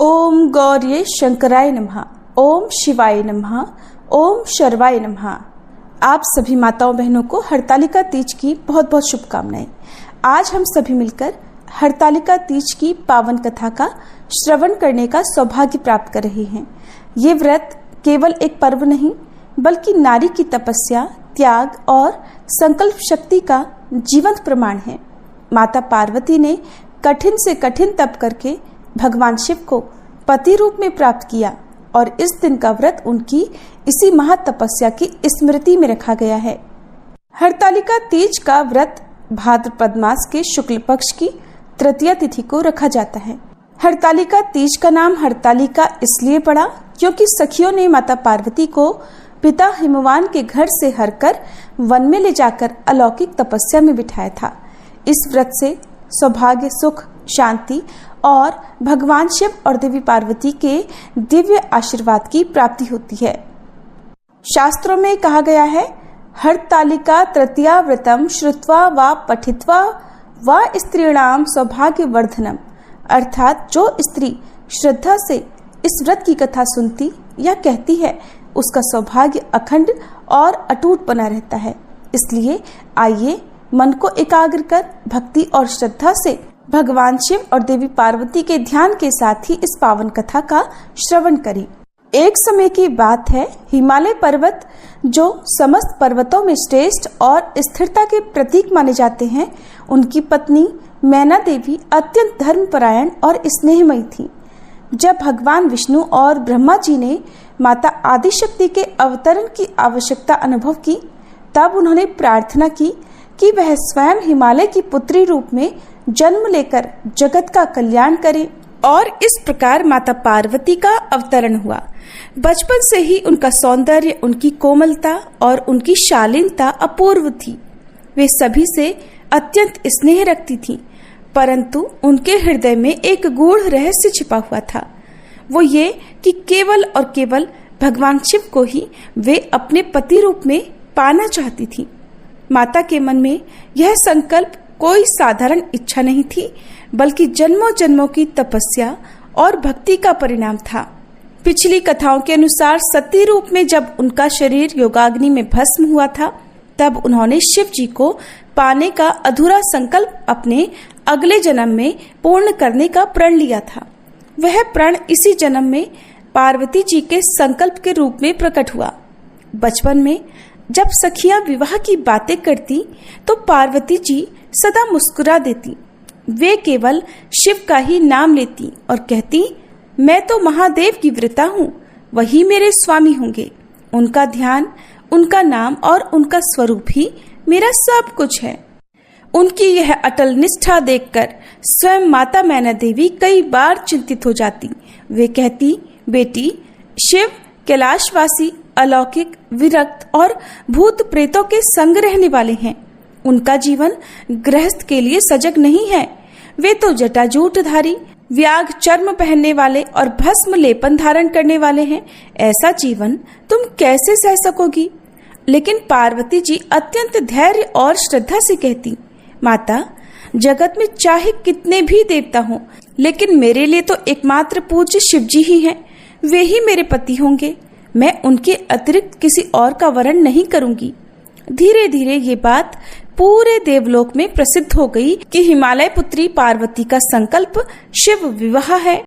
ओम गौर्ये शंकराय नमः। ओम शिवाय नमः। ओम शर्वाय नमः। आप सभी माताओं बहनों को हरतालिका तीज की बहुत बहुत शुभकामनाएं। आज हम सभी मिलकर हरतालिका तीज की पावन कथा का श्रवण करने का सौभाग्य प्राप्त कर रहे हैं। ये व्रत केवल एक पर्व नहीं बल्कि नारी की तपस्या, त्याग और संकल्प शक्ति का जीवंत प्रमाण है। माता पार्वती ने कठिन से कठिन तप करके भगवान शिव को पति रूप में प्राप्त किया और इस दिन का व्रत उनकी इसी महातपस्या की स्मृति में रखा गया है। हरतालिका तीज का व्रत भाद्रपद मास के शुक्ल पक्ष की तृतीया तिथि को रखा जाता है। हरतालिका तीज का नाम हरतालिका इसलिए पड़ा क्योंकि सखियों ने माता पार्वती को पिता हिमवान के घर से हरकर वन में ले जाकर अलौकिक तपस्या में बिठाया था। इस व्रत से सौभाग्य, सुख, शांति और भगवान शिव और देवी पार्वती के दिव्य आशीर्वाद की प्राप्ति होती है। शास्त्रों में कहा गया है, हरतालिका तृतीया व्रतम श्रुत्वा व पठित्वा व स्त्रीणाम सौभाग्य वर्धनम, अर्थात जो स्त्री श्रद्धा से इस व्रत की कथा सुनती या कहती है उसका सौभाग्य अखंड और अटूट बना रहता है। इसलिए आइए मन को एकाग्र कर भक्ति और श्रद्धा से भगवान शिव और देवी पार्वती के ध्यान के साथ ही इस पावन कथा का श्रवण करें। एक समय की बात है, हिमालय पर्वत जो समस्त पर्वतों में श्रेष्ठ और स्थिरता के प्रतीक माने जाते हैं, उनकी पत्नी मैना देवी अत्यंत धर्मपरायण और स्नेहमयी थी। जब भगवान विष्णु और ब्रह्मा जी ने माता आदिशक्ति के अवतरण की आवश्यकता अनुभव की, तब उन्होंने प्रार्थना की कि वह स्वयं हिमालय की पुत्री रूप में जन्म लेकर जगत का कल्याण करें, और इस प्रकार माता पार्वती का अवतरण हुआ। बचपन से ही उनका सौंदर्य, उनकी कोमलता और उनकी शालीनता अपूर्व थी। वे सभी से अत्यंत स्नेह रखती थीं, परंतु उनके हृदय में एक गूढ़ रहस्य छिपा हुआ था। वो ये कि केवल और केवल भगवान शिव को ही वे अपने पति रूप में पाना चाहती थीं। माता के मन में यह संकल्प कोई साधारण इच्छा नहीं थी, बल्कि जन्मों जन्मों की तपस्या और भक्ति का परिणाम था। पिछली कथाओं के अनुसार सती रूप में जब उनका शरीर योगाग्नि में भस्म हुआ था, तब उन्होंने शिव जी को पाने का अधूरा संकल्प अपने अगले जन्म में पूर्ण करने का प्रण लिया था। वह प्रण इसी जन्म में पार्वती जी के संकल्प के रूप में प्रकट हुआ। बचपन में जब सखियां विवाह की बातें करती तो पार्वती जी सदा मुस्कुरा देती। वे केवल शिव का ही नाम लेती और कहती, मैं तो महादेव की व्रता हूँ, वही मेरे स्वामी होंगे। उनका ध्यान, उनका नाम और उनका स्वरूप ही मेरा सब कुछ है। उनकी यह अटल निष्ठा देखकर स्वयं माता मैना देवी कई बार चिंतित हो जाती। वे कहती, बेटी, शिव कैलाशवासी, अलौकिक, विरक्त और भूत प्रेतों के संग रहने वाले हैं। उनका जीवन गृहस्थ के लिए सजग नहीं है। वे तो जटाजूटधारी, व्याघ चर्म पहनने वाले और भस्म लेपन धारण करने वाले हैं। ऐसा जीवन तुम कैसे सह सकोगी? लेकिन पार्वती जी अत्यंत धैर्य और श्रद्धा से कहती, माता, जगत में चाहे कितने भी देवता हों, लेकिन मेरे लिए तो एकमात्र पूज्य शिव जी ही हैं। वे ही मेरे पति होंगे। मैं उनके अतिरिक्त किसी और का वरण नहीं करूंगी। धीरे धीरे ये बात पूरे देवलोक में प्रसिद्ध हो गई कि हिमालय पुत्री पार्वती का संकल्प शिव विवाह है।